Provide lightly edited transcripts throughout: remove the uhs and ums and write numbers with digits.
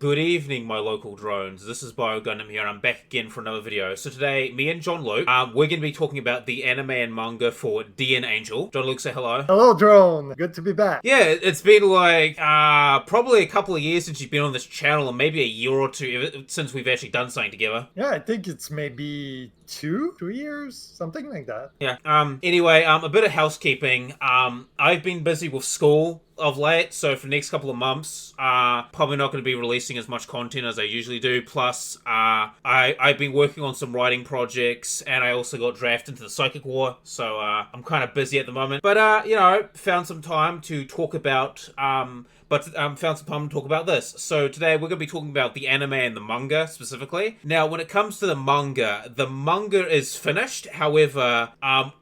Good evening, my local drones. This is BioGundam here, and I'm back again for another video. So today, me and John Luke, we're going to be talking about the anime and manga for DNAngel. John Luke, say hello. Hello, drone. Good to be back. Yeah, it's been like probably a couple of years since you've been on this channel, and maybe a year or two since we've actually done something together. Yeah, I think it's maybe two years, something like that. Yeah. Anyway, a bit of housekeeping. I've been busy with school of late, so for the next couple of months, probably not going to be releasing as much content as I usually do. Plus, I've been working on some writing projects, and I also got drafted into the Psychic War, so I'm kind of busy at the moment. But found some time to talk about this. So today we're going to be talking about the anime and the manga specifically. Now, when it comes to the manga is finished. However,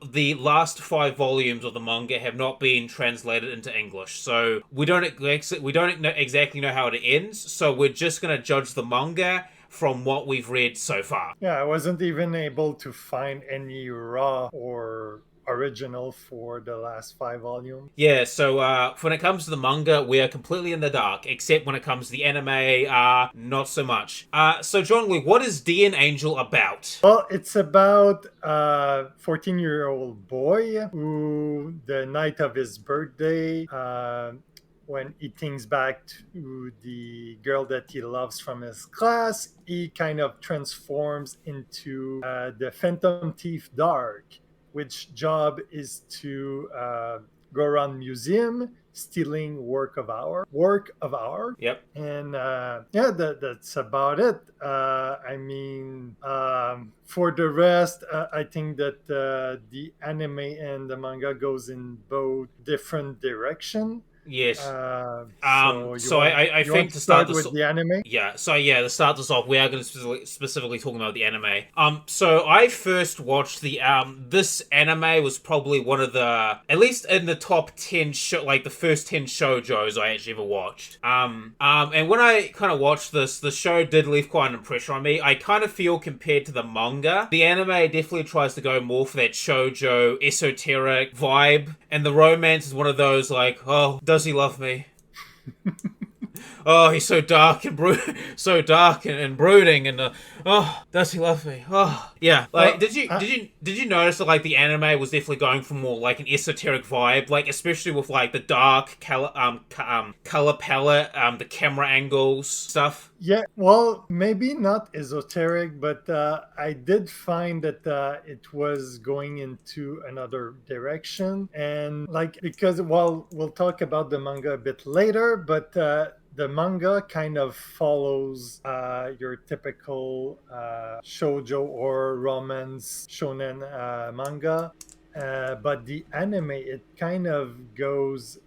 the last 5 volumes of the manga have not been translated into English. So we don't exactly know how it ends. So we're just going to judge the manga from what we've read so far. Yeah, I wasn't even able to find any raw or original for the last 5 volumes. Yeah, so when it comes to the manga, we are completely in the dark, except when it comes to the anime, not so much. So John Luke, what is DNAngel about? Well, it's about a 14-year-old boy who, the night of his birthday, when he thinks back to the girl that he loves from his class, he kind of transforms into the Phantom Thief Dark, which job is to go around museum stealing work of art. Yep. And that's about it. For the rest, I think that the anime and the manga goes in both different directions. Yes. I think to start with the anime. Yeah. So yeah, to start this off, we are going to specifically talking about the anime. So I first watched the this anime was probably one of the, at least in the top 10 the first 10 shoujos I actually ever watched. And when I kind of watched this, the show did leave quite an impression on me. I kind of feel compared to the manga, the anime definitely tries to go more for that shoujo esoteric vibe, and the romance is one of those like, oh, does he love me? Oh, he's so dark and and brooding, and oh, does he love me? Oh, yeah. Like, did you notice that like the anime was definitely going for more like an esoteric vibe, like especially with like the dark color palette, the camera angles stuff. Yeah, well, maybe not esoteric, but I did find that it was going into another direction, and because we'll talk about the manga a bit later, but the manga kind of follows your typical shoujo or romance shonen manga, but the anime, it kind of goes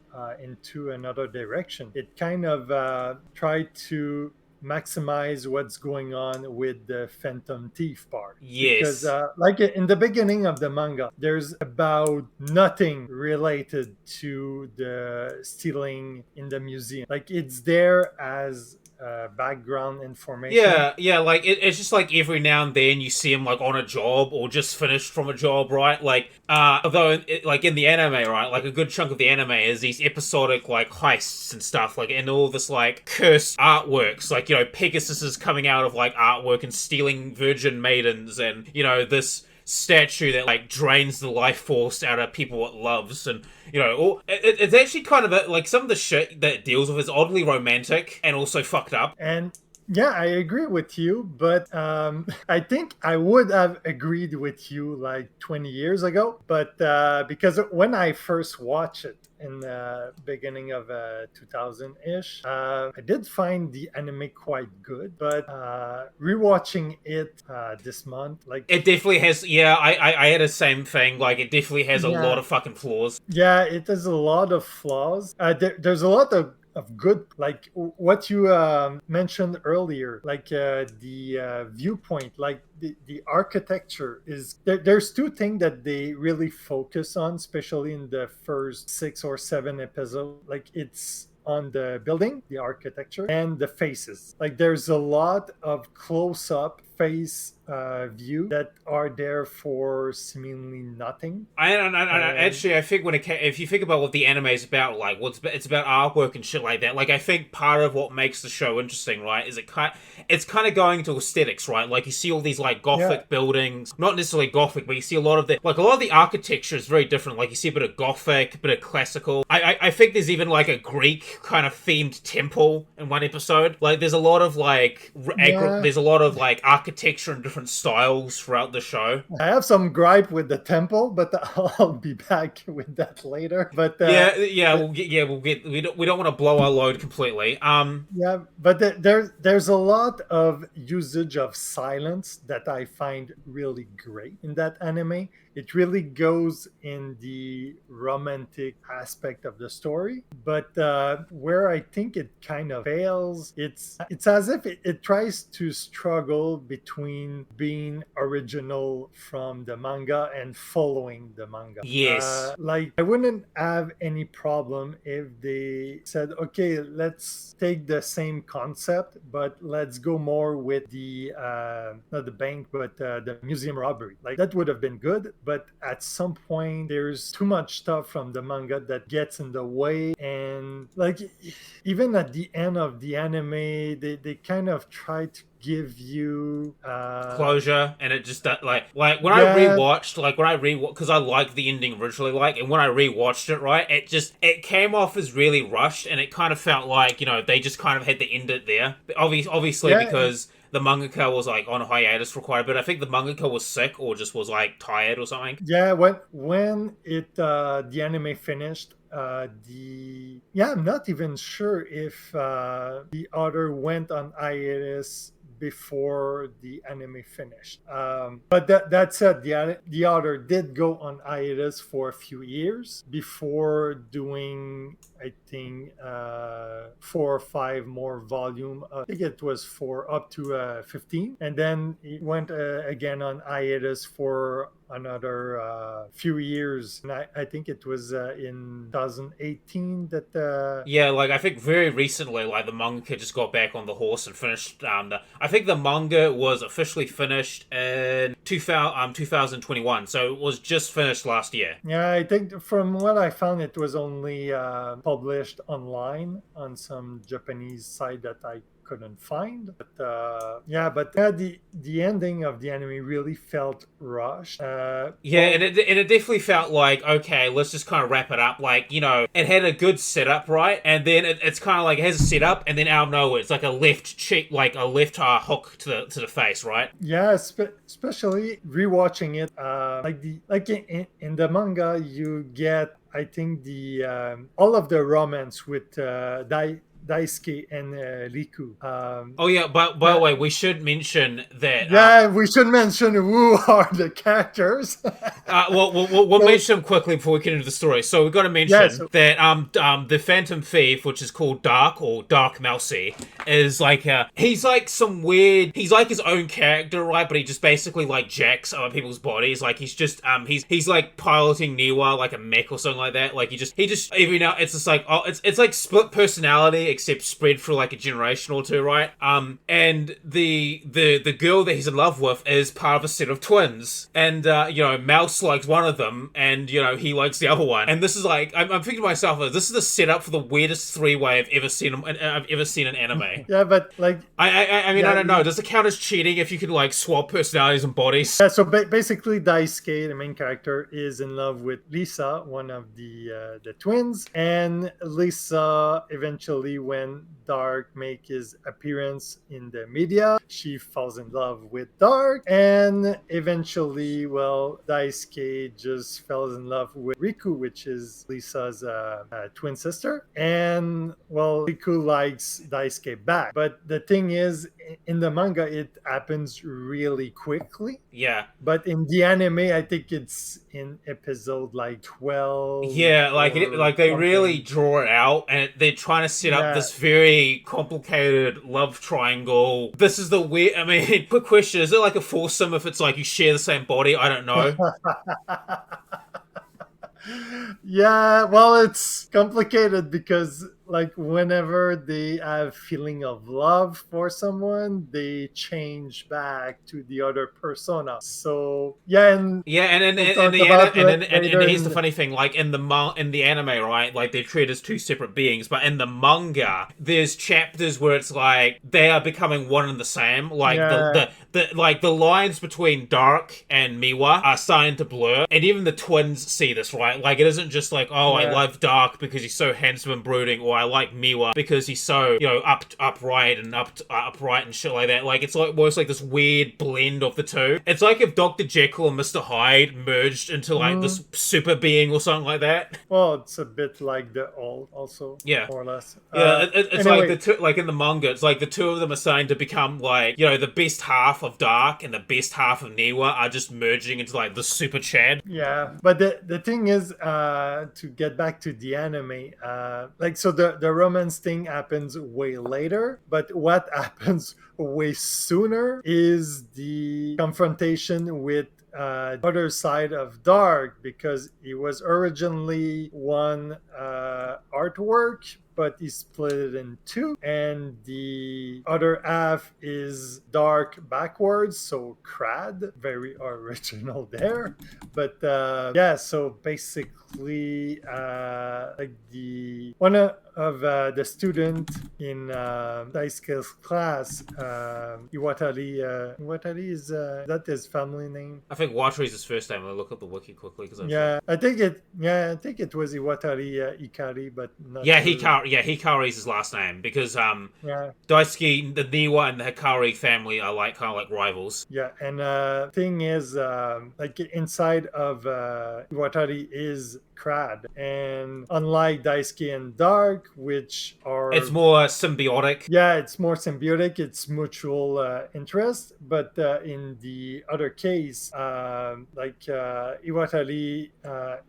into another direction. It kind of tried to maximize what's going on with the Phantom Thief part. Yes. Because in the beginning of the manga, there's about nothing related to the stealing in the museum. Like, it's there as background information. Yeah, like it's just like every now and then you see him like on a job or just finished from a job, right? Like, although like in the anime, right, like a good chunk of the anime is these episodic like heists and stuff, like, and all this like cursed artworks, like, you know, Pegasus is coming out of like artwork and stealing virgin maidens, and, you know, this statue that like drains the life force out of people it loves, and, you know, it's actually kind of like some of the shit that it deals with is oddly romantic and also fucked up. And yeah, I agree with you, but I think I would have agreed with you like 20 years ago, but because when I first watched it in the beginning of 2000-ish, I did find the anime quite good, but rewatching it this month, like, it definitely has, yeah, I had the same thing, like, it definitely has a lot of fucking flaws. Yeah, it has a lot of flaws. There's a lot of good, like what you mentioned earlier, like the viewpoint, like the architecture is there's 2 things that they really focus on, especially in the first 6 or 7 episodes. Like, it's on the building, the architecture, and the faces. Like, there's a lot of close-up face view that are there for seemingly nothing. Actually, I think if you think about what the anime is about, like it's about artwork and shit like that. Like I think part of what makes the show interesting, right, is it's kind of going to aesthetics, right? Like you see all these like Gothic buildings, not necessarily Gothic, but you see a lot of the architecture is very different. Like you see a bit of Gothic, a bit of classical. I think there's even like a Greek kind of themed temple in one episode. Like there's a lot of like there's a lot of like architecture and different styles throughout the show. I have some gripe with the temple, but I'll be back with that later. But we don't want to blow our load completely. But there's a lot of usage of silence that I find really great in that anime. It really goes in the romantic aspect of the story, but where I think it kind of fails, it's as if it tries to struggle between being original from the manga and following the manga. Yes. Like I wouldn't have any problem if they said, okay, let's take the same concept, but let's go more with the not the bank, but the museum robbery. Like that would have been good. But at some point, there's too much stuff from the manga that gets in the way. And like, even at the end of the anime, they kind of try to give you closure, and it just like when I rewatched because I liked the ending originally, and when I rewatched it, right, it came off as really rushed, and it kind of felt like, you know, they just kind of had to end it there. Obviously because the mangaka was like on hiatus for quite a bit. I think the mangaka was sick or just was like tired or something. Yeah, when the anime finished, I'm not even sure if the author went on hiatus before the anime finished. But that said, the author did go on hiatus for a few years before doing, I think, 4 or 5 more volume. I think it was up to 15. And then he went again on hiatus for another few years, and I think it was in 2018 that I think very recently, like the manga just got back on the horse and finished. I think the manga was officially finished in 2021, so it was just finished last year. Yeah, I think from what I found, it was only published online on some Japanese site that I couldn't find. But the ending of the anime really felt rushed. And it definitely felt like, okay, let's just kind of wrap it up. Like, you know, it had a good setup, right? And then it's kind of like it has a setup, and then out of nowhere, it's like a left cheek, like a left hook to the face, right? Yeah, especially rewatching it. In the manga, you get, I think, the all of the romance with Daisuke and Riku. By the way, we should mention that. We should mention who are the characters. We'll mention them quickly before we get into the story. So we've got to mention that the Phantom Thief, which is called Dark or Dark Mousy, is like he's like some weird. He's like his own character, right? But he just basically like jacks other people's bodies. Like he's just he's like piloting Niwa like a mech or something like that. Like he just every now it's just like it's like split personality, except spread through like a generation or two, right? And the girl that he's in love with is part of a set of twins, and Mouse likes one of them, and he likes the other one. And this is like I'm thinking to myself, this is the setup for the weirdest three-way I've ever seen in anime. Yeah, but like I don't know. Does it count as cheating if you could like swap personalities and bodies? Yeah, so basically, Daisuke, the main character, is in love with Lisa, one of the twins, and Lisa eventually, when Dark make his appearance in the media, she falls in love with Dark, and eventually, Daisuke just falls in love with Riku, which is Lisa's twin sister, and Riku likes Daisuke back. But the thing is, in the manga, it happens really quickly. Yeah. But in the anime, I think it's in episode like 12. Yeah, they really draw it out, and they're trying to set up this very complicated love triangle. This is the weird. I mean, quick question: is it like a foursome if it's like you share the same body? I don't know. Yeah, it's complicated because like whenever they have feeling of love for someone, they change back to the other persona. So yeah, and Yeah, and we'll in talk the about and later here's in the funny thing, like in the anime, right? Like they're treated as two separate beings, but in the manga, there's chapters where it's like they are becoming one and the same. Like yeah, the lines between Dark and Miwa are starting to blur, and even the twins see this, right? Like it isn't just like, oh, I yeah. love Dark because he's so handsome and brooding, or I like Miwa because he's so upright and upright and shit like that. Like it's like almost like this weird blend of the two. It's like if Dr. Jekyll and Mr. Hyde merged into like this super being or something like that. Well, it's a bit like the old, also, Yeah. more or less. Yeah, it's Anyway, like the two, like in the manga, it's like the two of them are starting to become like, the best half of Dark and the best half of Niwa are just merging into like the super Chad. yeah, but the thing is, to get back to the anime, like so the romance thing happens way later, but what happens way sooner is the confrontation with other side of Dark, because it was originally one artwork, but he split it in two, and the other half is Dark backwards, so Crad, very original there. But yeah, so basically, like the one of the student in Daisuke's class, Iwatari is that his family name? I think Watari's his first name. I'll look up the wiki quickly because Yeah, I think it was Iwatari Ikari, but not yeah, sure. Hikari's his last name because Yeah, Daisuke, the Niwa, and the Hikari family are like kind of like rivals. yeah, and thing is, like inside of Iwatari is Crad, and unlike Daisuke and Dark, which are It's more symbiotic. yeah, it's more symbiotic. It's mutual interest. But in the other case, like Iwatari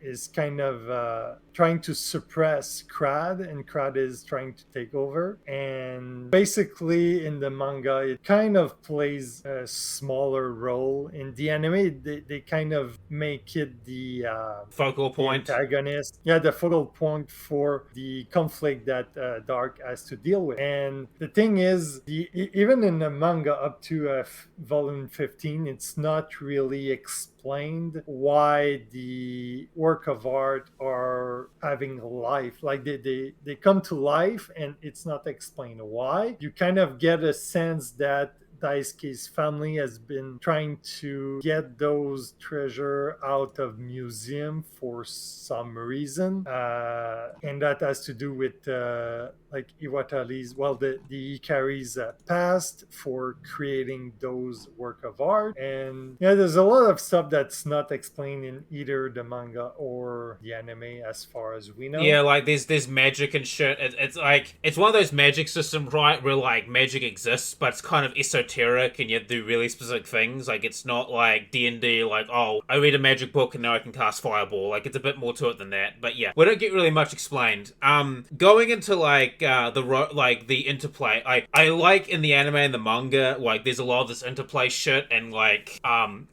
is kind of trying to suppress Crad, and Crad is trying to take over. And basically, in the manga, it kind of plays a smaller role. In the anime, they kind of make it the Focal point. antagonist. Yeah, the focal point for the conflict that Dark has to deal with. And the thing is, even in the manga up to volume 15, it's not really explained why the work of art are having life. Like they come to life, and it's not explained why. You kind of get a sense that Daisuke's family has been trying to get those treasure out of museum for some reason, and that has to do with like Iwatari's, well, the Ikari's past for creating those work of art. And yeah, there's a lot of stuff that's not explained in either the manga or the anime, as far as we know. Yeah, like there's magic and shit. It's like it's one of those magic systems, right? Where like magic exists, but it's kind of esoteric, and you have to do really specific things. Like it's not like D&D, like, oh, I read a magic book and now I can cast fireball. Like it's a bit more to it than that. But yeah, we don't get really much explained. Going into like the interplay, I like in the anime and the manga, like there's a lot of this interplay shit and like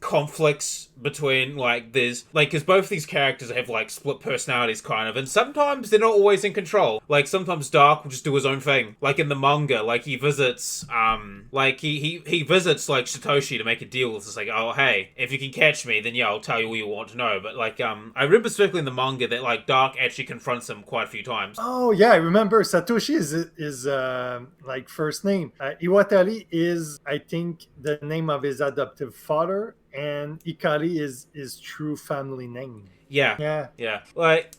conflicts between like there's like, because both these characters have like split personalities kind of, and sometimes they're not always in control. Like sometimes Dark will just do his own thing. Like in the manga, like he visits like he visits like Satoshi to make a deal. It's just like, oh hey, if you can catch me, then yeah, I'll tell you all you want to know. But like I remember specifically in the manga that like Dark actually confronts him quite a few times. Oh yeah, I remember Satoshi is like first name. Iwatari is, I think, the name of his adoptive father, and Ikari is his true family name. Yeah. Like,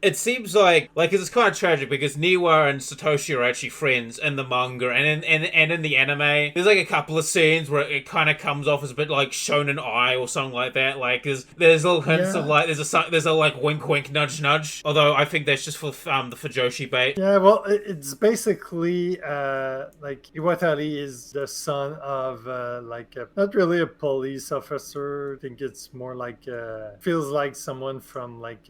it seems like it's kind of tragic because Niwa and Satoshi are actually friends in the manga, and in the anime, there's like a couple of scenes where it kind of comes off as a bit like shonen eye or something like that. Like, there's little hints of like there's a like wink wink nudge nudge. Although I think that's just for the Fujoshi bait. Yeah, well, it's basically like Iwatari is the son of like not really a police officer. I think it's more like feels like someone from like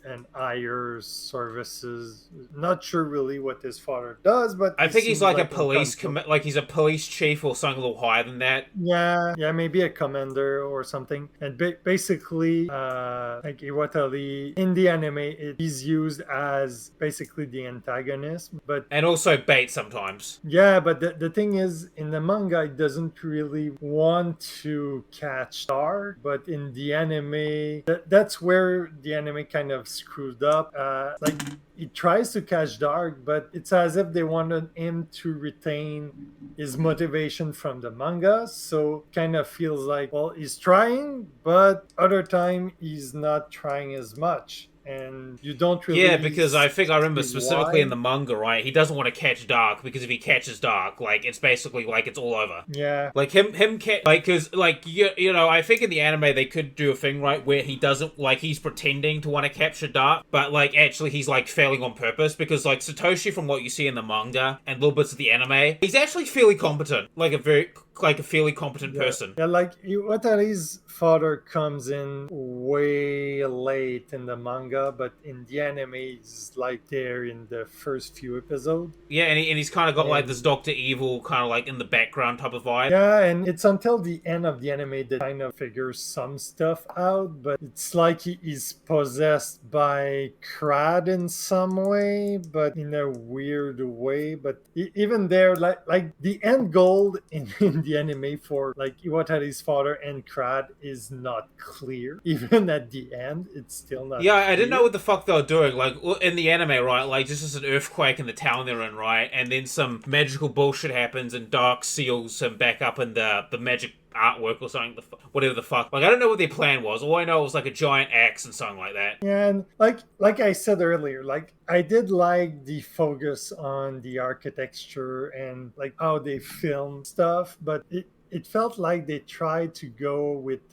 and hires services. Not sure really what his father does, but I think he's like a in police control. like he's a police chief or something a little higher than that. Yeah, maybe a commander or something. And basically, like Iwatari in the anime, he's used as basically the antagonist. But And also bait sometimes. yeah, but the thing is, in the manga, it doesn't really want to catch Dark. But in the anime, that's where the anime kind of screwed up. Like he tries to catch Dark, but it's as if they wanted him to retain his motivation from the manga. So kind of feels like, well, he's trying, but other time he's not trying as much. And you don't really Yeah, because I think I remember see specifically why. in the manga, right? He doesn't want to catch Dark because if he catches Dark, like it's basically like it's all over. Yeah. Like because like you know, I think in the anime they could do a thing right where he doesn't like he's pretending to want to capture Dark, but like actually he's like failing on purpose because like Satoshi from what you see in the manga and little bits of the anime, he's actually fairly competent, like a fairly competent person. Yeah, like Iwatari's father comes in way late in the manga, but in the anime, he's like there in the first few episodes. Yeah, and he's kind of got like And- this Doctor Evil kind of like in the background type of vibe. Yeah, and it's until the end of the anime that kind of figures some stuff out, but it's like he's possessed by Crad in some way, but in a weird way. But even there, like the end goal in the anime for like Iwatari's father and Crad is not clear. Even at the end, it's still not Yeah, I didn't clear. know what the fuck they were doing. Like, in the anime, right? Like, just as an earthquake in the town they're in, right? And then some magical bullshit happens and Dark seals him back up in the magic artwork or something. Whatever the fuck. Like, I don't know what their plan was. All I know was like a giant axe and something like that. Yeah, and like I said earlier, like I did like the focus on the architecture and like how they film stuff, but it felt like they tried to go with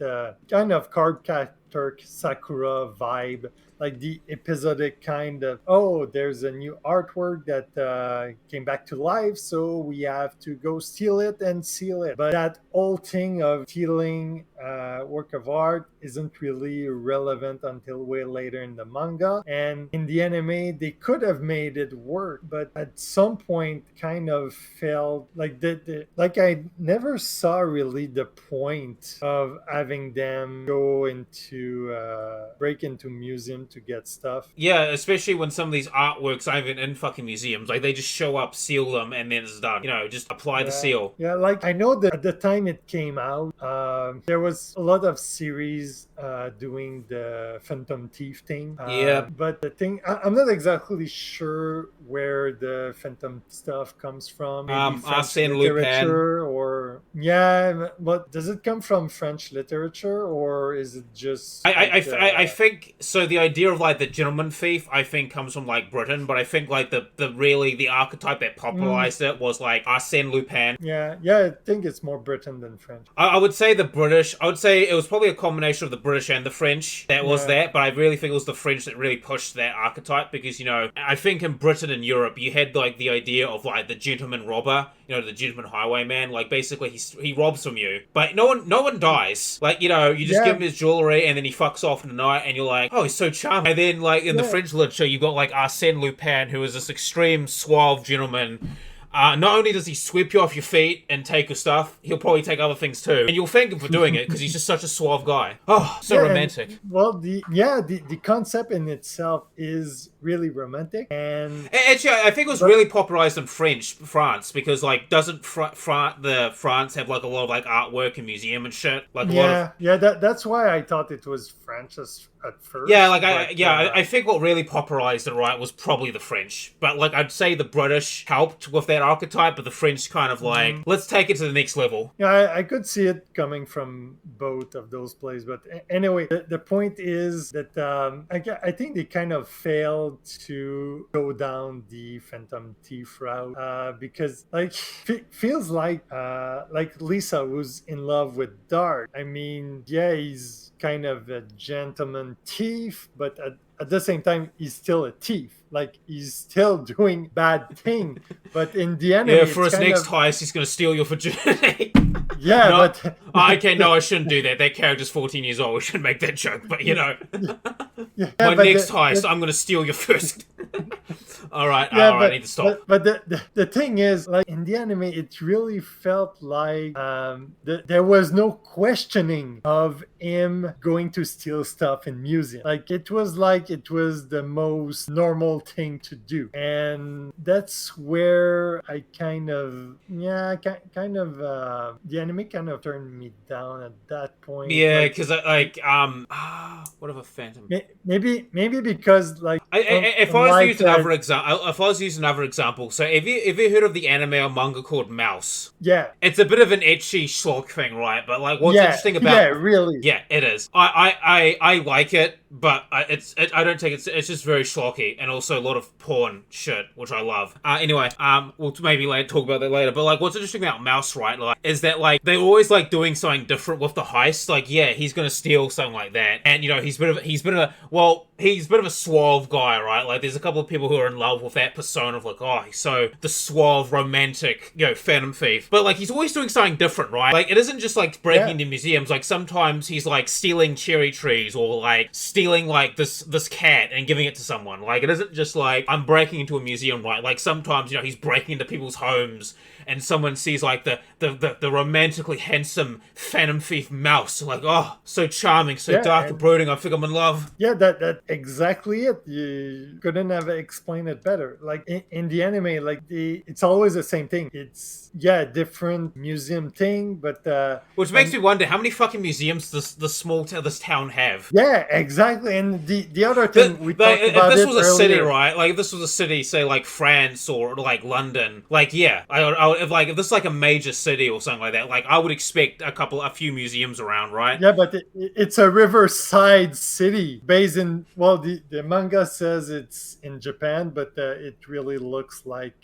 kind of caricature Sakura vibe, like the episodic kind of, oh, there's a new artwork that came back to life, so we have to go steal it and seal it. But that whole thing of stealing work of art isn't really relevant until way later in the manga. And in the anime, they could have made it work, but at some point, kind of felt like like I never saw really the point of having them go into break into museum to get stuff. Yeah, especially when some of these artworks aren't even in fucking museums. Like, they just show up, seal them, and then it's done. You know, just apply the seal. Yeah, like I know that at the time it came out, there was a lot of series doing the Phantom Thief thing. Yeah. But the thing, I'm not exactly sure where the Phantom stuff comes from. Maybe French Arsène Lupin. literature, or yeah, but does it come from French literature or is it just? I think so. The idea of like the gentleman thief, I think, comes from like Britain, but I think like the archetype that popularized it was like Arsène Lupin. Yeah, I think it's more Britain than French. I would say the British. I would say it was probably a combination of the British and the French that was that, but I really think it was the French that really pushed that archetype because, you know, I think in Britain and Europe you had like the idea of like the gentleman robber, you know, the gentleman highwayman. Like basically he robs from you, but no one dies. Like, you know, you just give him his jewelry and then he fucks off in the night and you're like, oh, he's so charming. And then like in the French literature you've got like Arsène Lupin, who is this extreme suave gentleman. Not only does he sweep you off your feet and take your stuff, he'll probably take other things too. And you'll thank him for doing it because he's just such a suave guy. Oh, so romantic. And, well, the concept in itself is really romantic. And actually, I think it was really popularized in France because like doesn't France have like a lot of like artwork and museum and shit? Like that's why I thought it was French at first. Yeah, like I think what really popularized it, right, was probably the French. But like I'd say the British helped with that archetype, but the French kind of like, let's take it to the next level. Yeah, I could see it coming from both of those places. But anyway, the point is that I think they kind of failed to go down the Phantom Thief route because like feels like Lisa was in love with Dark. I mean, yeah, he's kind of a gentleman thief, but at the same time, he's still a thief. Like, he's still doing bad thing. But in the anime, Yeah, for it's his kind next of, heist, he's gonna steal your virginity. yeah, No, but okay, no, I shouldn't do that. That character's 14 years old. We shouldn't make that joke. But yeah, my but next heist, I'm gonna steal your first. All right, yeah, I need to stop. but the thing is, like in the anime, it really felt like there was no questioning of him going to steal stuff in museum. Like it was the most normal thing to do, and that's where I kind of the anime kind of turned me down at that point. Yeah, Like, because whatever Phantom. maybe because like If I was to use unlike, another example, so have you heard of the anime or manga called Mouse? yeah. It's a bit of an etchy schlock thing, right? But like, what's Yeah, interesting about yeah, really. yeah, it is. I like it, but I don't take it. It's just very schlocky and also a lot of porn shit, which I love. Anyway, we'll maybe talk about that later. But like, what's interesting about Mouse, right? Like, is that like they're always like doing something different with the heist. Like, yeah, he's gonna steal something like that, and you know, he's a bit of a suave guy, right? Like, there's a couple of people who are in love with that persona of like, oh, he's so the suave, romantic, you know, phantom thief. But like, he's always doing something different, right? Like, it isn't just like breaking into museums. Like, sometimes he's like stealing cherry trees or like stealing like this cat and giving it to someone. Like, it isn't just like I'm breaking into a museum, right? Like, sometimes, you know, he's breaking into people's homes and someone sees like the romantically handsome phantom thief Mouse, like, oh, so charming, so dark and brooding, I think I'm in love. Yeah, that exactly it. You couldn't have explained it better. Like in the anime, like it's always the same thing. It's different museum thing, but which makes me wonder how many fucking museums this town have. Yeah, exactly. And the other thing we talked about, if this was a earlier, city, right? Like, if this was a city, say like France or like London, like, yeah, if this is like a major city or something like that, like, I would expect a few museums around, right? Yeah, but it's a riverside city based in, well, the manga says it's in Japan, but it really looks like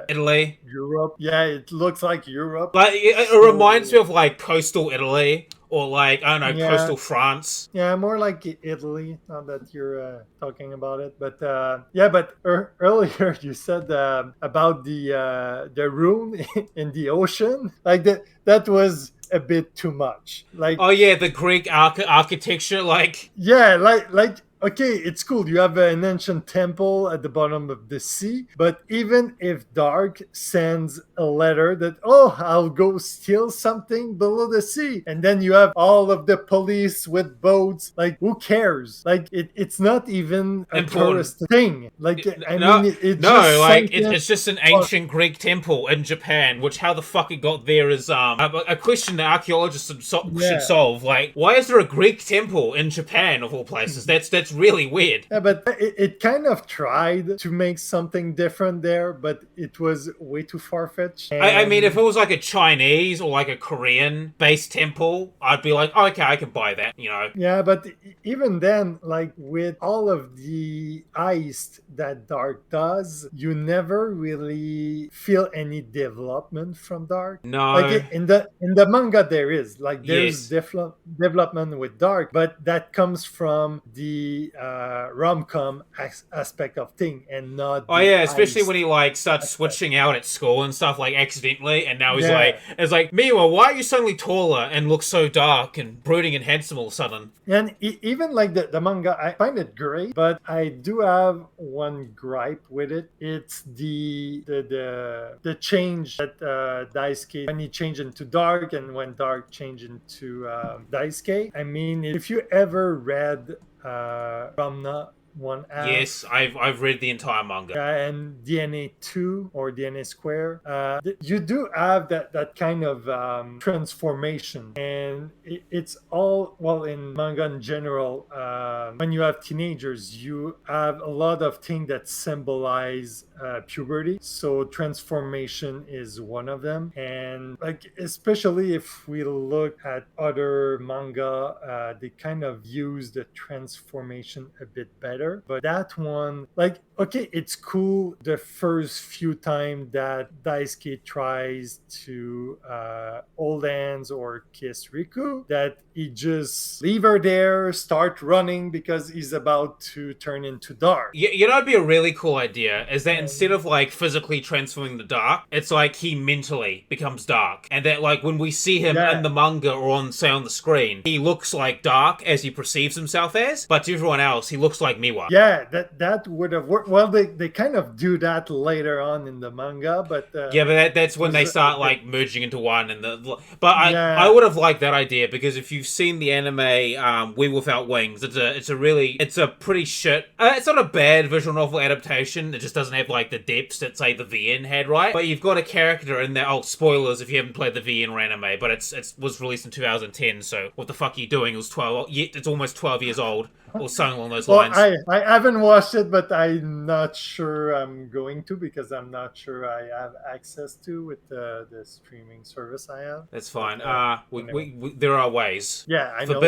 Italy, Europe. Yeah, it looks like Europe. Like, it reminds me of like coastal Italy. Or like, I don't know, coastal France. Yeah, more like Italy, now that you're talking about it. But but earlier you said about the room in the ocean. Like that was a bit too much. Like, oh yeah, the Greek architecture, like, yeah, like okay, it's cool. You have an ancient temple at the bottom of the sea, but even if Dark sends a letter that, oh, I'll go steal something below the sea, and then you have all of the police with boats, like, who cares? Like, it's not even a tourist thing. Like, it's just an ancient Greek temple in Japan, which how the fuck it got there is a question that archaeologists should solve. Like, why is there a Greek temple in Japan of all places? That's really weird. Yeah, but it kind of tried to make something different there, but it was way too far-fetched. I mean, if it was like a Chinese or like a Korean-based temple, I'd be like, oh, okay, I can buy that, you know? Yeah, but even then, like, with all of the heist that Dark does, you never really feel any development from Dark. No. Like, in the manga, there's development with Dark, but that comes from the rom-com aspect of thing and not especially when he like starts switching out at school and stuff, like, accidentally, and now he's like, it's like, Miwa, why are you suddenly taller and look so dark and brooding and handsome all of a sudden? And even like the manga, I find it great, but I do have one gripe with it. It's the change that Daisuke, when he changed into Dark and when Dark changed into Daisuke. I mean, if you ever read Ramna 1/2. Yes, I've read the entire manga. And DNA 2 or DNA Square. You do have that kind of transformation. And it's all, well, in manga in general, when you have teenagers, you have a lot of things that symbolize puberty. So transformation is one of them. And like, especially if we look at other manga, they kind of use the transformation a bit better. better. But that one, like, okay, it's cool the first few times that Daisuke tries to hold hands or kiss Riku, that he just leave her there, start running because he's about to turn into dark. You know, it'd be a really cool idea, is that instead of, like, physically transforming the dark, it's like he mentally becomes dark. And that, like, when we see him in the manga or on, say, on the screen, he looks like dark as he perceives himself as, but to everyone else, he looks like Miwa. Yeah, that would have worked. Well, they kind of do that later on in the manga, but... yeah, but that's when they start, like, merging into one. But I would have liked that idea, because if you've seen the anime We Without Wings, it's a pretty shit... it's not a bad visual novel adaptation, it just doesn't have, like, the depths that, say, the VN had, right? But you've got a character in there... Oh, spoilers if you haven't played the VN or anime, but it was released in 2010, so what the fuck are you doing? It's almost 12 years old, or something along those lines. I haven't watched it, but I'm not sure I'm going to, because I'm not sure I have access to with the streaming service I have. That's fine. There are ways. Yeah, I know.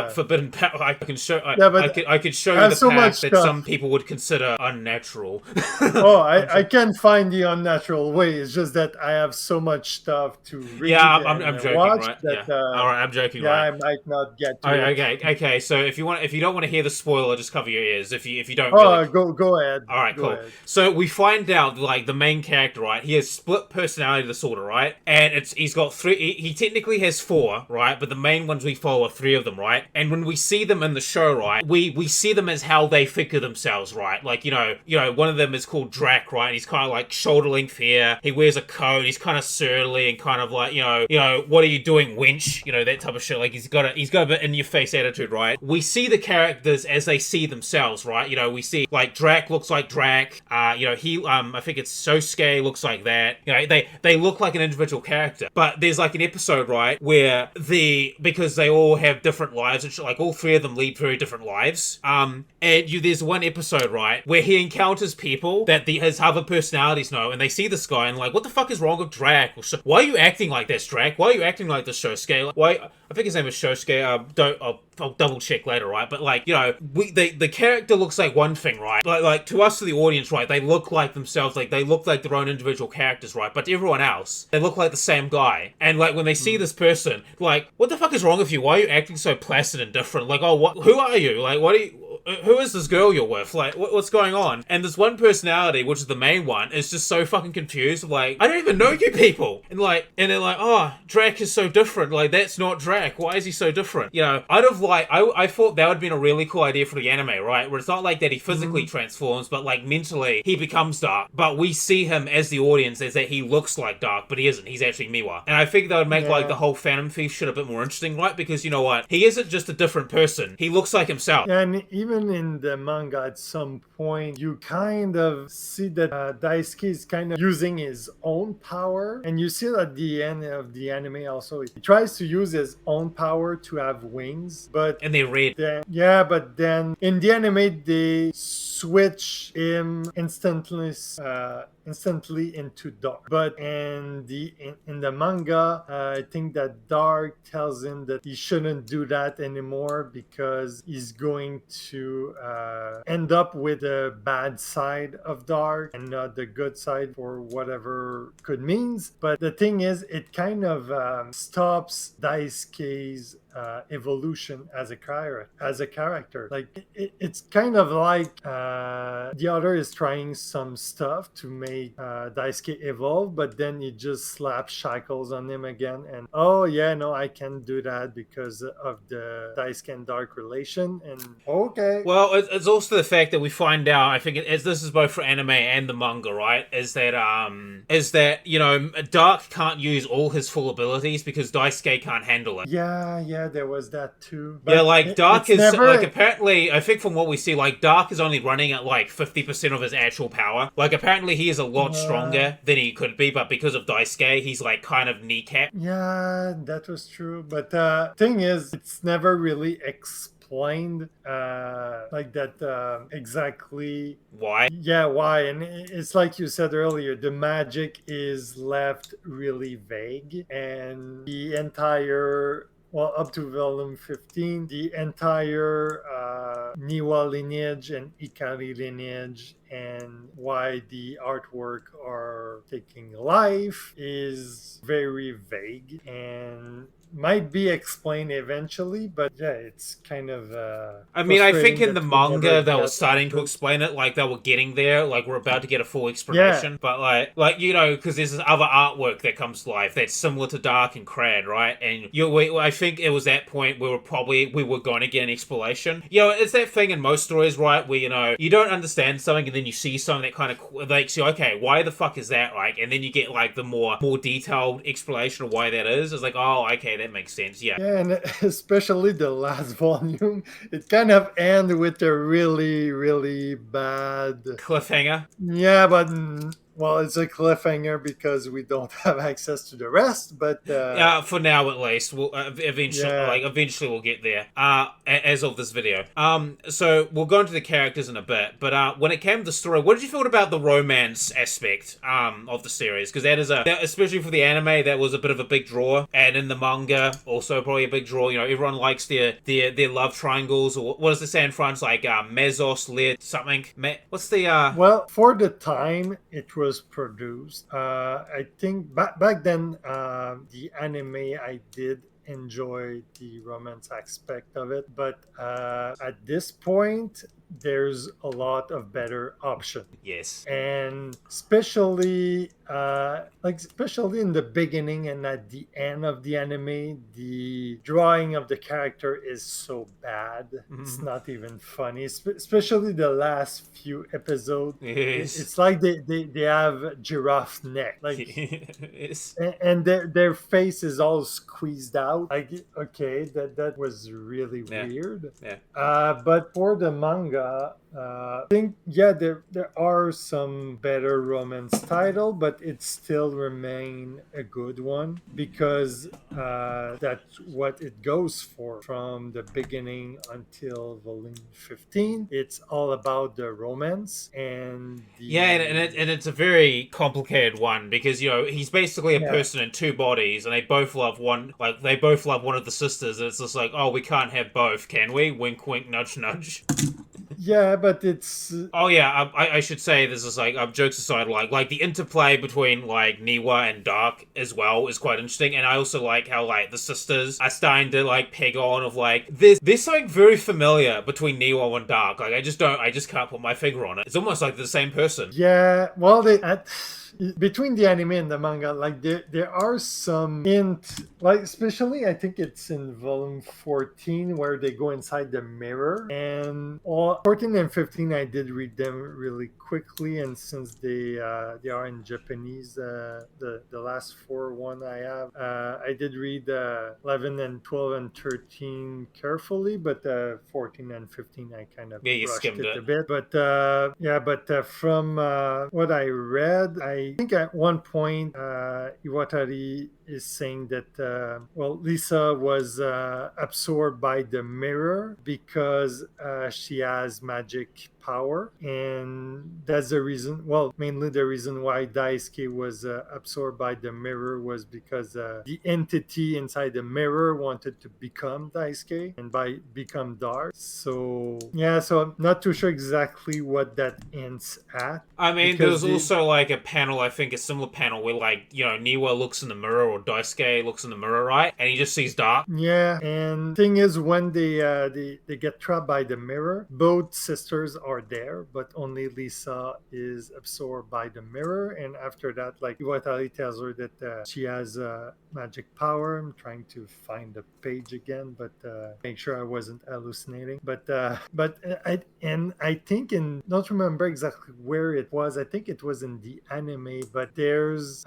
Forbidden power. I can show. I could show you the so path that some people would consider unnatural. I can find the unnatural way. It's just that I have so much stuff to read. Yeah, I'm joking, watch right? that, All right, I'm joking, right? I might not get to it. Okay. So if you don't want to hear the spoiler, just cover your ears. If you don't. Go ahead. All right, go cool. ahead. So we find out, like, the main character, right? He has split personality disorder, right? And he's got three. He technically has four, right? But the main ones we follow are three of them, right? And when we see them in the show, right, we see them as how they figure themselves, right? Like, you know, one of them is called Drac, right? And he's kind of like shoulder length hair. He wears a coat. He's kind of surly and kind of like, you know, what are you doing, wench? You know, that type of shit. Like, he's got a bit in your face attitude, right? We see the characters as they see themselves, right? You know, we see, like, Drac looks like Drac. You know, I think it's Sosuke looks like that. You know, they look like an individual character. But there's, like, an episode, right, where because they all have different lives and shit, like, all three of them lead very different lives. And there's one episode, right, where he encounters people that his other personalities know, and they see this guy and like, what the fuck is wrong with Drac? Why are you acting like this, Drac? Why are you acting like this, Sosuke? Why? I think his name is Shosuke. I'll double check later, right? But like, you know, the character looks like one thing, right? Like to us, to the audience, right? They look like themselves, like they look like their own individual characters, right? But to everyone else, they look like the same guy. And like when they see this person, like, what the fuck is wrong with you? Why are you acting so placid and different? Like, oh, who are you? Like, who is this girl you're with? Like, what's going on? And this one personality, which is the main one, is just so fucking confused. Like, I don't even know you people. And they're like, oh, Drac is so different. Like, that's not Drac. Why is he so different? You know, I thought that would have been a really cool idea for the anime, right? Where it's not like that he physically transforms, but like mentally he becomes dark. But we see him as the audience as that he looks like dark, but he isn't. He's actually Miwa. And I think that would make like the whole Phantom Thief shit a bit more interesting, right? Because you know what? He isn't just a different person. He looks like himself. And even in the manga, at some point, you kind of see that Daisuke is kind of using his own power. And you see at the end of the anime also, he tries to use his own power to have wings. And they're red. But then in the anime, they switch him instantly into dark. But in the manga, I think that Dark tells him that he shouldn't do that anymore because he's going to end up with the bad side of Dark and not the good side, for whatever good means. But the thing is, it kind of stops Daisuke's evolution as a character. Like it's kind of like the other is trying some stuff to make Daisuke evolve, but then he just slaps shackles on him again, and I can do that because of the Daisuke and Dark relation. And okay, well, it's also the fact that we find out, I think this is both for anime and the manga, right, is that you know, Dark can't use all his full abilities because Daisuke can't handle it. Yeah, there was that too. But yeah, like Dark is like, apparently, I think from what we see, like Dark is only running at like 50% of his actual power. Like apparently he is a lot stronger than he could be, but because of Daisuke, he's like kind of kneecapped. Yeah, that was true. But thing is, it's never really explained like that exactly why. And it's like you said earlier, the magic is left really vague, and the entire up to volume 15, the entire Niwa lineage and Ikari lineage and why the artwork are taking life is very vague and might be explained eventually, but yeah, it's kind of I mean, I think frustrating in the that we never manga they were get starting to answers. explain it, like they were getting there, like we're about to get a full Yeah, explanation. But like you know, because there's this other artwork that comes to life that's similar to Dark and Crad, right? And I think it was that point where we were going to get an explanation. You know, it's that thing in most stories, right, where you know you don't understand something and then you see something that kind of makes you okay, why the fuck is that like? And then you get like the more detailed explanation of why that is. It's like, oh, okay, that makes sense. Yeah. yeah, and especially the last volume, it kind of ends with a really, really bad. Cliffhanger. Yeah, but well, it's a cliffhanger because we don't have access to the rest. But For now at least, we'll eventually, yeah, eventually we'll get there. As of this video. So we'll go into the characters in a bit. But when it came to the story, what did you feel about the romance aspect of the series? Because that is especially for the anime, that was a bit of a big draw, and in the manga, also probably a big draw. You know, everyone likes their love triangles, or what does it say in France? Like Mesos, Lit, something. What's the well, for the time it was produced, I think back then the anime I did enjoy the romance aspect of it, but at this point there's a lot of better options. Yes. And especially especially in the beginning and at the end of the anime, the drawing of the character is so bad, it's not even funny, especially the last few episodes. Yes. It's like they have giraffe neck, like, Yes. and their face is all squeezed out. Like, okay, that was really Yeah. weird. Yeah. But for the manga, I think, yeah, there are some better romance title, but it still remain a good one because that's what it goes for from the beginning until volume 15. It's all about the romance and the Yeah, and it's a very complicated one because you know he's basically a yeah. person in two bodies, and they both love one. Like they both love one of the sisters. And it's just like, oh, we can't have both, can we? Wink, wink, nudge, nudge. Yeah, but it's Oh yeah, I should say this is like jokes aside, like the interplay between like Niwa and Dark as well is quite interesting, and I also like how like the sisters are starting to like peg on of like there's something very familiar between Niwa and Dark. Like I just can't put my finger on it. It's almost like they're the same person. yeah. Well, between the anime and the manga, like there are some hint, like especially I think it's in volume 14 where they go inside the mirror, and all 14 and 15 I did read them really quickly, and since they are in Japanese, the last one I have, I did read 11 and 12 and 13 carefully, but 14 and 15 I kind of You rushed skimmed it it. a bit. But yeah, but from what I read, I think at one point Iwatari is saying that Lisa was absorbed by the mirror because she has magic power, and that's the reason, well, mainly the reason why Daisuke was absorbed by the mirror was because the entity inside the mirror wanted to become Daisuke and by become dark. So yeah, so I'm not too sure exactly what that ends at. I mean, Because there's also like a panel, I think a similar panel where like, you know, Niwa looks in the mirror or Daisuke looks in the mirror, right? And he just sees Dark. yeah, and thing is, when they get trapped by the mirror, both sisters are there, but only Lisa is absorbed by the mirror. And after that, like Iwatari tells her that she has magic power. I'm trying to find the page again, but make sure I wasn't hallucinating. But I think don't remember exactly where it was. I think it was in the anime, but there's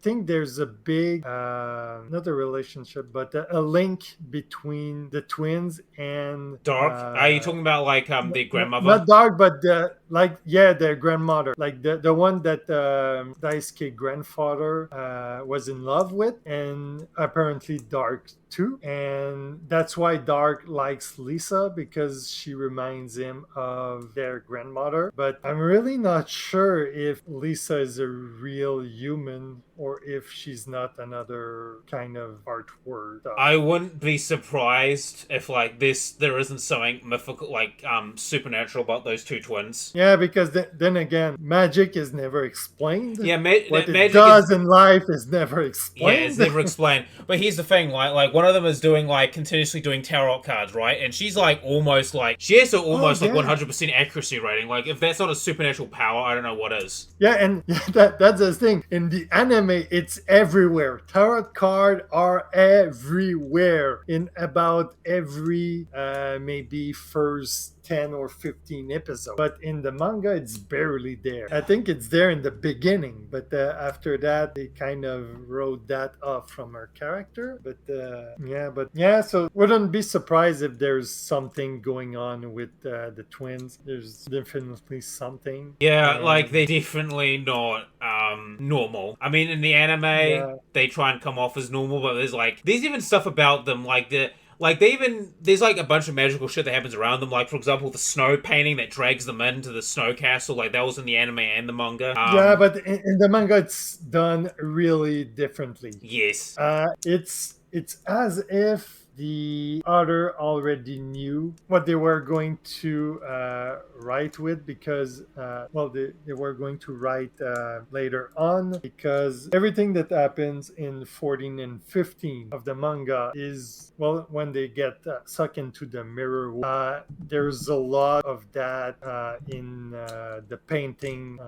think there's a big not a relationship, but a link between the twins and Dark? Are you talking about like their grandmother? not dark, but like, yeah, their grandmother, like the one that Daisuke grandfather was in love with, and apparently Dark too, and that's why Dark likes Lisa, because she reminds him of their grandmother. But I'm really not sure if Lisa Lisa is a real human or if she's not another kind of artwork. I wouldn't be surprised if like there isn't something mythical, like supernatural about those two twins. Yeah, because then again, magic is never explained. Yeah, what magic it does in life is never explained. Yeah, it's never explained. But here's the thing, like one of them is doing like continuously doing tarot cards, right? And she's like almost like she has almost like 100% accuracy rating. Like if that's not a supernatural power, I don't know what is. Yeah, and that's the thing. In the anime, it's everywhere. Tarot cards are everywhere in about every maybe first 10 or 15 episodes. But in the manga, it's barely there. I think it's there in the beginning, but after that, they kind of wrote that off from her character. But so wouldn't be surprised if there's something going on with the twins. There's definitely something. Yeah, like they're definitely not normal. I mean, in the anime, they try and come off as normal, but there's even stuff about them there's like a bunch of magical shit that happens around them. Like, for example, the snow painting that drags them into the snow castle. Like, that was in the anime and the manga. But in the manga, it's done really differently. Yes. It's as if the author already knew what they were going to write with because, they were going to write later on because everything that happens in 14 and 15 of the manga is, when they get sucked into the mirror, there's a lot of that in the painting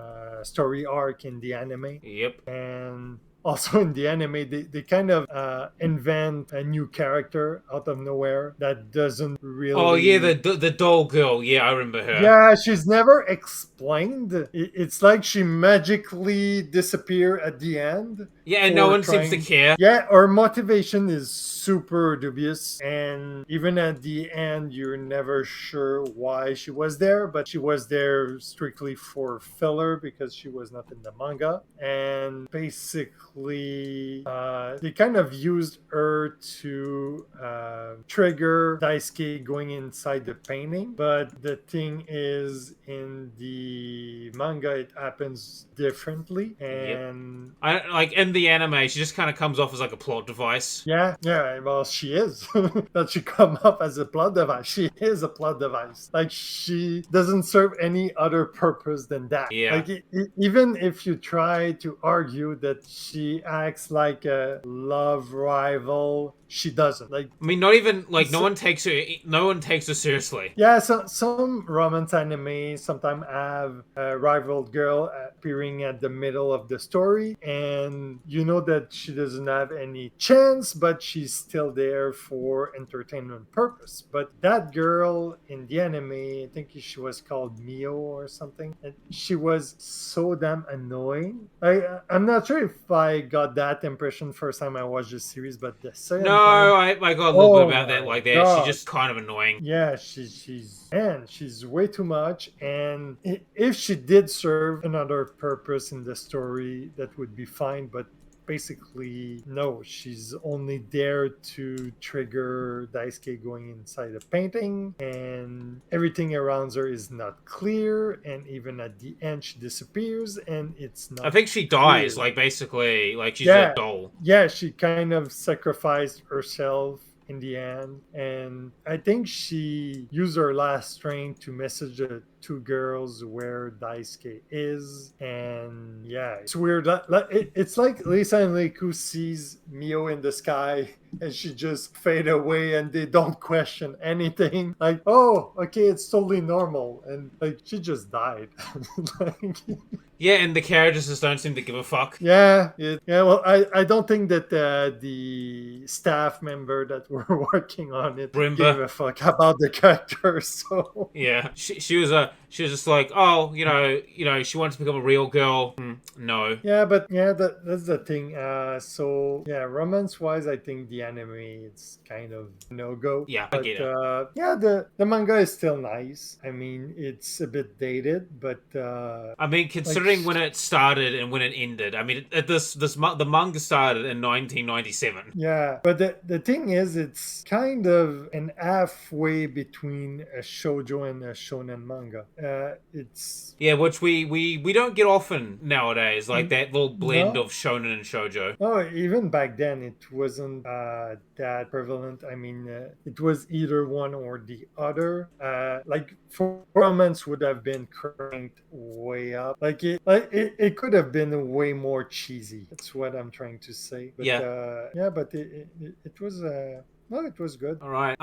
story arc in the anime. Yep. And also in the anime, they kind of invent a new character out of nowhere that doesn't really... Oh, yeah, the doll girl. Yeah, I remember her. Yeah, she's never explained. It's like she magically disappeared at the end. Yeah, and no one seems to care. Yeah, her motivation is super dubious. And even at the end, you're never sure why she was there. But she was there strictly for filler because she was not in the manga. And basically, they kind of used her to trigger Daisuke going inside the painting. But the thing is, in the manga, it happens differently. And in the anime, she just kind of comes off as like a plot device. Yeah, well, she is. That she come up as a plot device. She is a plot device. Like, she doesn't serve any other purpose than that. Yeah. Like, even if you try to argue that she acts like a love rival, she doesn't. Like, I mean, not even like no one takes her seriously. Yeah, so some romance anime sometimes have a rival girl appearing at the middle of the story, and you know that she doesn't have any chance, but she's still there for entertainment purpose. But that girl in the anime, I think she was called Mio or something, and she was so damn annoying. I'm not sure if I got that impression first time I watched this series, but the second time, I got a little bit about that. Like that, God. she's just kind of annoying. Yeah, she's way too much. And if she did serve another purpose in the story, that would be fine. But basically, no, she's only there to trigger Daisuke going inside the painting, and everything around her is not clear, and even at the end she disappears, and it's not... I think she dies, clear. like basically, like she's a doll. Yeah, she kind of sacrificed herself in the end, and I think she used her last strength to message the two girls where Daisuke is. And yeah, it's weird. It's like Lisa and Leiku sees Mio in the sky and she just fade away and they don't question anything. Like, oh, okay, it's totally normal. And like, she just died. Yeah, and the characters just don't seem to give a fuck. Yeah. Well, I don't think that the staff member that were working on it gave a fuck about the characters. So yeah, she was just like, oh, you know, she wants to become a real girl. No. Yeah, but yeah, that's the thing. So yeah, romance-wise, I think the anime it's kind of no-go. Yeah, but, I get it. Yeah, the manga is still nice. I mean, it's a bit dated, but I mean, considering when it started and when it ended, I mean, the manga started in 1997. Yeah, but the thing is, it's kind of an halfway between a shoujo and a shonen manga. manga. It's Yeah, which we don't get often nowadays, like that little blend no. of shonen and shoujo. Oh, even back then, it wasn't that prevalent. I mean, it was either one or the other. Like for romance would have been cranked way up. It could have been way more cheesy. That's what I'm trying to say. But Yeah. yeah, but it was no, it was good. All right.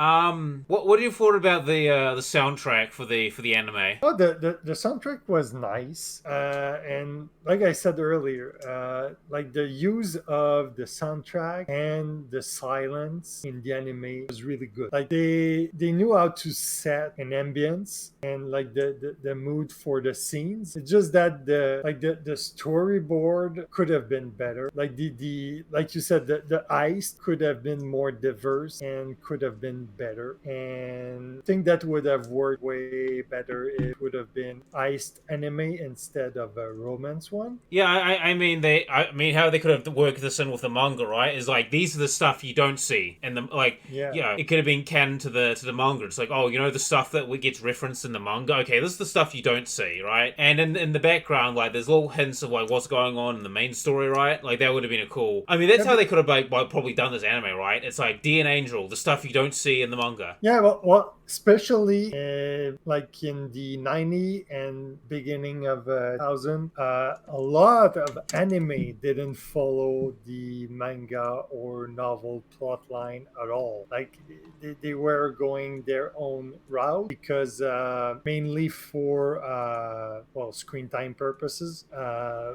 What do you thought about the soundtrack for the anime? Oh, the soundtrack was nice, and like I said earlier, like the use of the soundtrack and the silence in the anime was really good. Like they knew how to set an ambience and like the mood for the scenes. It's just that the storyboard could have been better. Like the like you said, the ice could have been more diverse and could have been better. And I think that would have worked way better if it would have been iced anime instead of a romance one. Yeah, I mean how they could have worked this in with the manga, right? Is like these are the stuff you don't see, and the like, Yeah. yeah, it could have been canon to the manga. It's like, oh, you know, the stuff that gets referenced in the manga. Okay, this is the stuff you don't see, right? And in the background, like, there's little hints of like what's going on in the main story, right? Like that would have been a cool. I mean, that's how they could have like probably done this anime, right? It's like DNAngel, the stuff you don't see in the manga. Yeah, well especially like in the 90 and beginning of 1000, a lot of anime didn't follow the manga or novel plot line at all. Like they were going their own route because mainly for well, screen time purposes.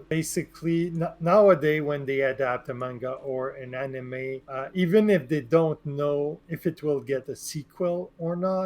Basically, nowadays when they adapt a manga or an anime, even if they don't know if it will get a sequel or not,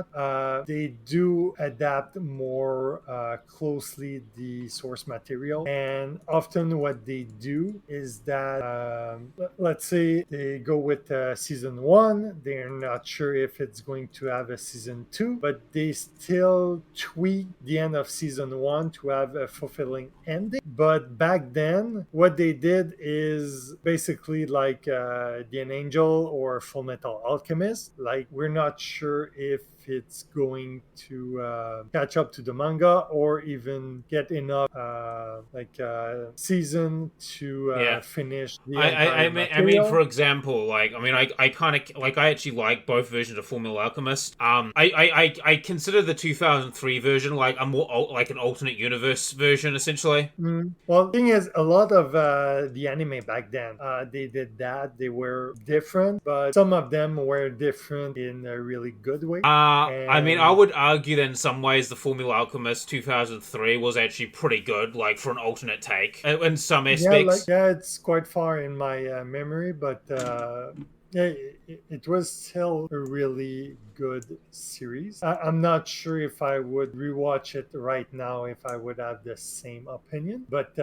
they do adapt more closely the source material. And often what they do is that, let's say they go with season one, they're not sure if it's going to have a season two, but they still tweak the end of season one to have a fulfilling ending. But back then, what they did is basically like DNAngel or Full Metal Alchemist. Like, we're not sure if it's going to catch up to the manga or even get enough season to finish the entire material. I mean, for example, like, I mean, I kind of like, I actually like both versions of Full Metal Alchemist. I consider the 2003 version like a more like an alternate universe version, essentially. Well, the thing is, a lot of the anime back then, they did that. They were different, but some of them were different in a really good way. I mean, I would argue that in some ways the Full Metal Alchemist 2003 was actually pretty good, like for an alternate take in some aspects. Yeah, it's quite far in my memory, but yeah, it was still a really good series. I'm not sure if I would rewatch it right now if I would have the same opinion. But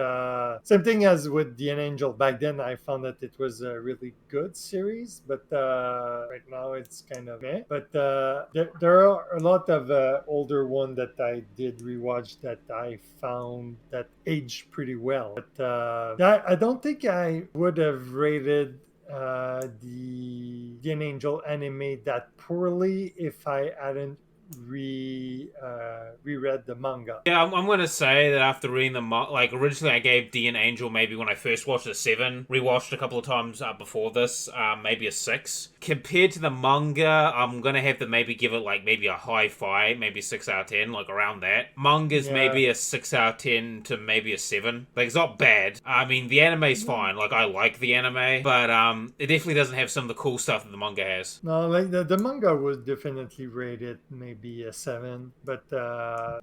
same thing as with DNAngel. Back then, I found that it was a really good series, but right now it's kind of meh. But there are a lot of older ones that I did rewatch that I found that aged pretty well. But yeah, I don't think I would have rated the DNAngel anime that poorly if I hadn't reread the manga. Yeah, I'm gonna say that after reading the like, originally I gave DNAngel maybe when I first watched a 7, rewatched a couple of times before this, maybe a 6. Compared to the manga, I'm gonna have to maybe give it like maybe a high 5, maybe 6 out of 10, like around that. Manga's maybe a 6 out of 10 to maybe a 7. Like, it's not bad. I mean, the anime's fine. Like, I like the anime, but it definitely doesn't have some of the cool stuff that the manga has. No, like the manga was definitely rated maybe a 7, but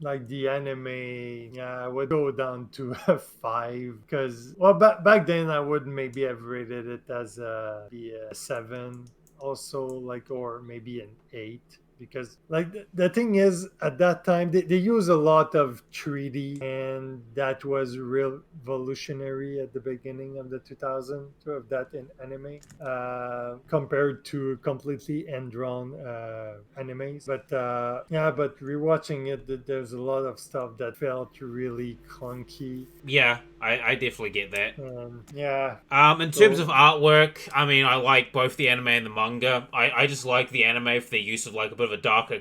like the anime, yeah, I would go down to a 5 because, well, back then I would maybe have rated it as a 7 also, like, or maybe an 8. Because like the thing is, at that time they use a lot of 3D, and that was revolutionary at the beginning of the 2000s to have that in anime compared to completely hand-drawn animes. But yeah, but rewatching it, there's a lot of stuff that felt really clunky. Yeah, I definitely get that. Yeah. In terms of artwork, I mean, I like both the anime and the manga. I just like the anime for their use of like a bit of a darker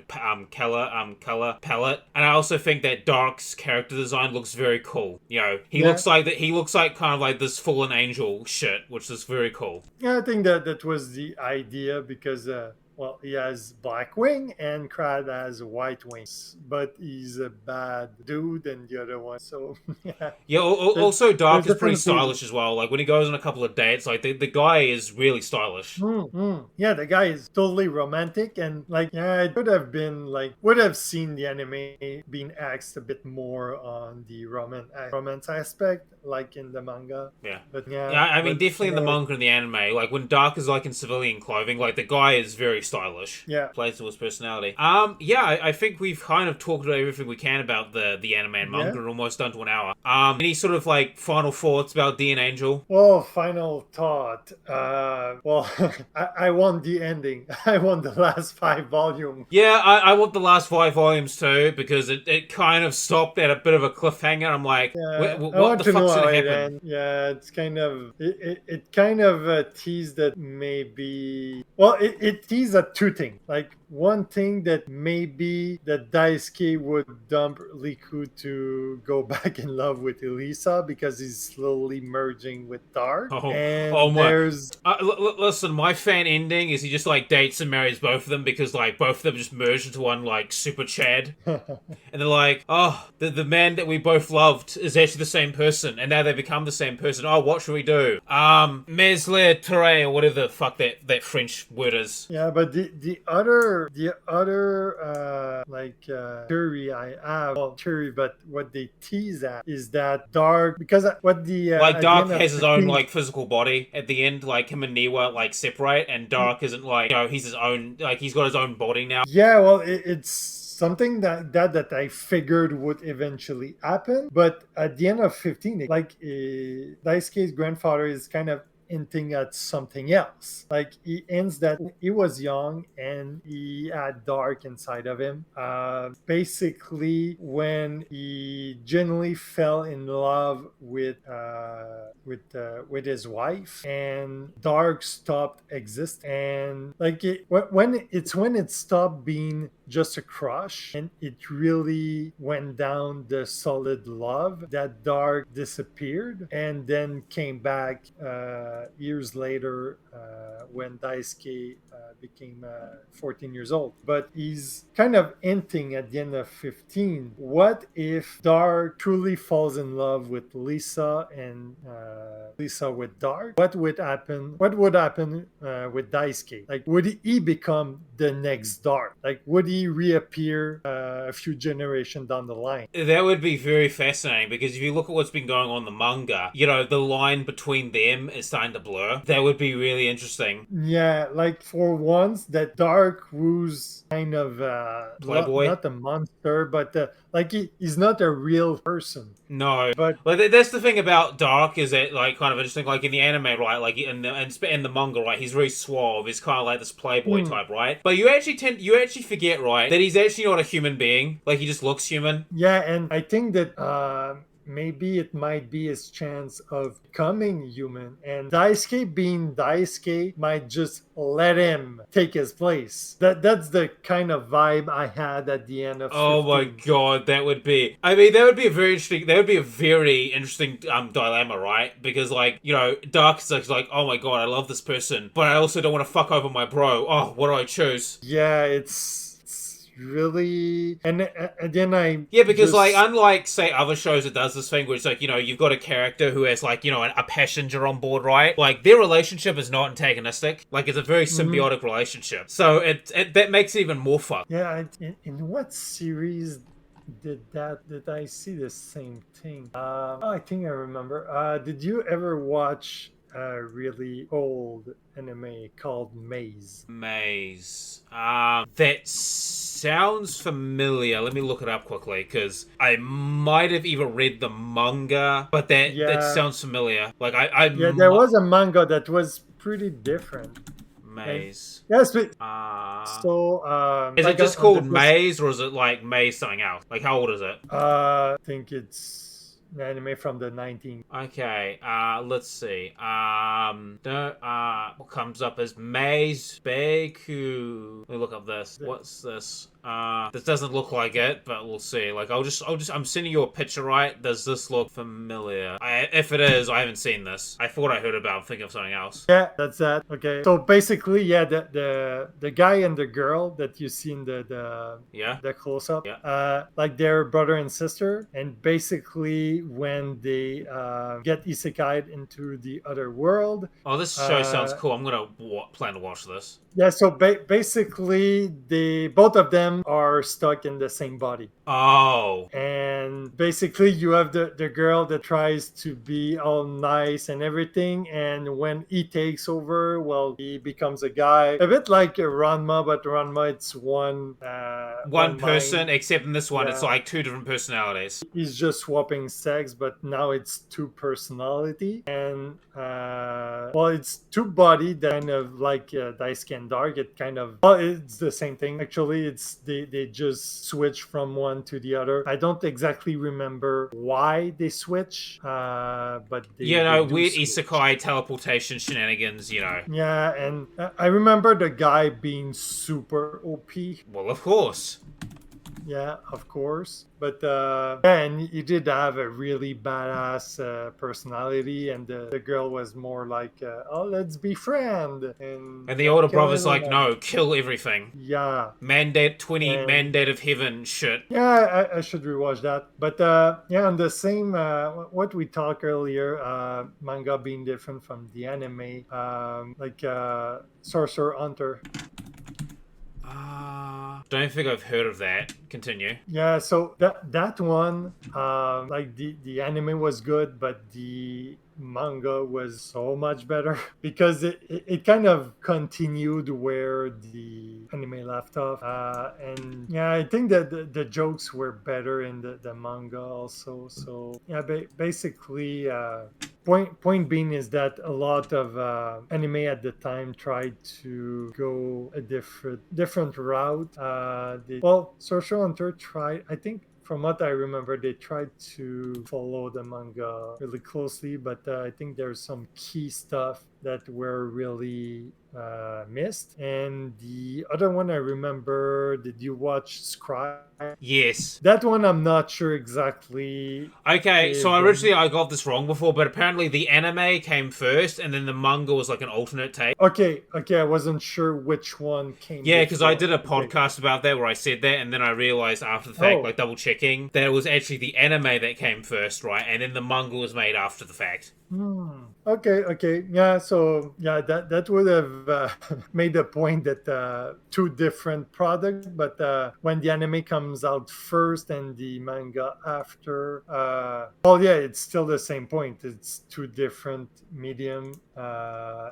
color palette, and I also think that Dark's character design looks very cool. You know, he looks like kind of like this fallen angel shit, which is very cool. Yeah, I think that was the idea because well, he has black wing and Crad has white wings, but he's a bad dude and the other one. So yeah. Yeah. Also, Dark is pretty different stylish as well. Like when he goes on a couple of dates, like the guy is really stylish. Yeah, the guy is totally romantic and like yeah, it would have been like would have seen the anime being axed a bit more on the romance aspect, like in the manga. Yeah. But yeah. Yeah, I mean, definitely in the manga and the anime, like when Dark is like in civilian clothing, like the guy is very stylish. Yeah. Plays to his personality. Yeah, I think we've kind of talked about everything we can about the anime and manga. We're almost done to an hour. Any sort of like final thoughts about DNAngel? Well, final thought. Well, I want the ending. I want the last 5 volumes. Yeah, I want the last 5 volumes too, because it kind of stopped at a bit of a cliffhanger. I'm like, what the fuck's gonna happen? Yeah, it's kind of it kind of teased that maybe. Well, it teased at 2 things. Like one thing that maybe that Daisuke would dump Riku to go back in love with Elisa because he's slowly merging with Dark. There's listen, my fan ending is he just like dates and marries both of them because like both of them just merged into one like super Chad, and they're like, oh, the man that we both loved is actually the same person, and now they become the same person. Oh, what should we do? Mesle Tere or whatever the fuck that French word is. Yeah, but the other theory I have, well, theory, but what they tease at is that Dark, because what the like Dark has his own like physical body at the end, like him and Niwa like separate, and Dark isn't like, you know, he's his own, like he's got his own body now. Yeah, well, it's something that I figured would eventually happen, but at the end of 15, like Daisuke's grandfather is kind of hinting at something else. Like he ends that he was young and he had Dark inside of him. Basically, when he genuinely fell in love with his wife, and Dark stopped existing, and like when it stopped being just a crush and it really went down the solid love, that Dark disappeared and then came back years later when Daisuke became 14 years old. But he's kind of hinting at the end of 15, what if Dark truly falls in love with Lisa and Lisa with Dark? What would happen with Daisuke? Like, would he become the next Dark? Like, would he reappear a few generations down the line? That would be very fascinating, because if you look at what's been going on in the manga, you know, the line between them is starting to blur. That would be really interesting. Yeah, like for once that Dark who's kind of Playboy, not a monster, but like he's not a real person. No, but that's the thing about Dark, is that like kind of interesting. Like in the anime, right? Like in the manga, right? He's very suave. He's kind of like this playboy type, right? But you actually forget, right, that he's actually not a human being. Like he just looks human. Yeah, and I think that maybe it might be his chance of becoming human, and Daisuke being Daisuke might just let him take his place. That's the kind of vibe I had at the end of 15. Oh my god, that would be a very interesting dilemma, right? Because like, you know, Dark is like, oh my god, I love this person, but I also don't want to fuck over my bro. Oh, what do I choose? Yeah, it's really, and then because like, unlike say other shows that does this thing where it's like, you know, you've got a character who has like, you know, a passenger on board, right? Like their relationship is not antagonistic. Like it's a very symbiotic relationship, so that makes it even more fun. Yeah, in what series did I see the same thing? I think I remember. Did you ever watch a really old anime called Maze? That sounds familiar. Let me look it up quickly, because I might have even read the manga, but that sounds familiar. Like there was a manga that was pretty different. Maze. Yes, but is it just called Maze, or is it like Maze something else? Like how old is it? I think it's anime from the 19. Okay, let's see. What comes up is Maze Beiku. Let me look up this. What's this? This doesn't look like it, but we'll see. Like, I'm sending you a picture, right? Does this look familiar? If it is, I haven't seen this. I thought I heard about it. I'm thinking of something else. Yeah, that's that. Okay. So basically, yeah, the guy and the girl that you see in the close up, like they're brother and sister, and basically when they get isekai'd into the other world. Oh, this show sounds cool. I'm gonna plan to watch this. Yeah, so basically, both of them are stuck in the same body. Oh. And basically, you have the girl that tries to be all nice and everything, and when he takes over, well, he becomes a guy. A bit like Ranma, but Ranma, it's one person, mind. Except in this one, it's like two different personalities. He's just swapping sex, but now it's two personality. And, well, it's two body that kind of like Daisuke and Dark. It kind of, well, it's the same thing. Actually, it's they just switch from one to the other. I don't exactly remember why they switch, but they weird switch. isekai teleportation shenanigans, Yeah, and I remember the guy being super OP. Well, of course. Yeah, of course. But and he did have a really badass personality, and the girl was more like, oh, let's be friend. And the older brother's like, no, kill everything. Yeah. Mandate of heaven shit. Yeah, I should rewatch that. But yeah, on the same, what we talked earlier, manga being different from the anime, like Sorcerer Hunter. Don't think I've heard of that. Continue. Yeah, so that one, like the anime was good, but the manga was so much better because it kind of continued where the anime left off, and yeah, I think that the jokes were better in the manga also. So yeah, basically, point being is that a lot of anime at the time tried to go a different route. Sorcerer Hunter tried, I think. From what I remember, they tried to follow the manga really closely, but I think there's some key stuff that were really missed. And the other one I remember, did you watch Scry? Yes. That one I'm not sure exactly. Okay, so originally I got this wrong before, but apparently the anime came first and then the manga was like an alternate take. Okay, I wasn't sure which one came. Yeah, because I did a podcast about that where I said that, and then I realized after the fact, like double checking, that it was actually the anime that came first, right? And then the manga was made after the fact. Okay. Yeah, so yeah, that would have made the point that two different products, but when the anime comes out first and the manga after, it's still the same point. It's two different medium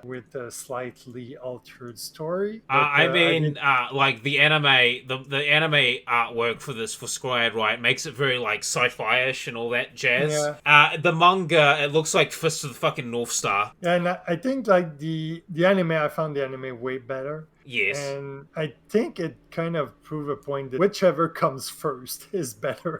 with a slightly altered story. But, like the anime, the anime artwork for Squad, right, makes it very like sci-fi-ish and all that jazz. Yeah. The manga, it looks like Fist of the fucking North Star. And I think like the anime, I found the anime way better. Yes. And I think it kind of proved a point that whichever comes first is better.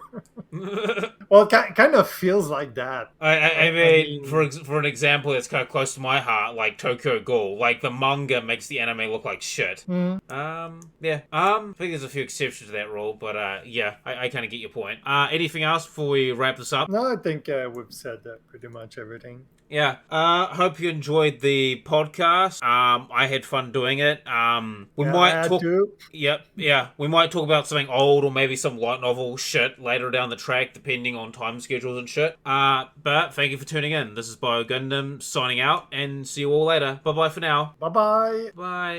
Well, it kind of feels like that. I mean, for an example that's kind of close to my heart, like Tokyo Ghoul, like the manga makes the anime look like shit. Yeah. I think there's a few exceptions to that rule, but yeah, I kind of get your point. Anything else before we wrap this up? No, I think we've said pretty much everything. Yeah. Hope you enjoyed the podcast. I had fun doing it. We might talk. Yep. Yeah. We might talk about something old or maybe some light novel shit later down the track, depending on time schedules and shit. But thank you for tuning in. This is Bio Gundam signing out, and see you all later. Bye bye for now. Bye bye. Bye.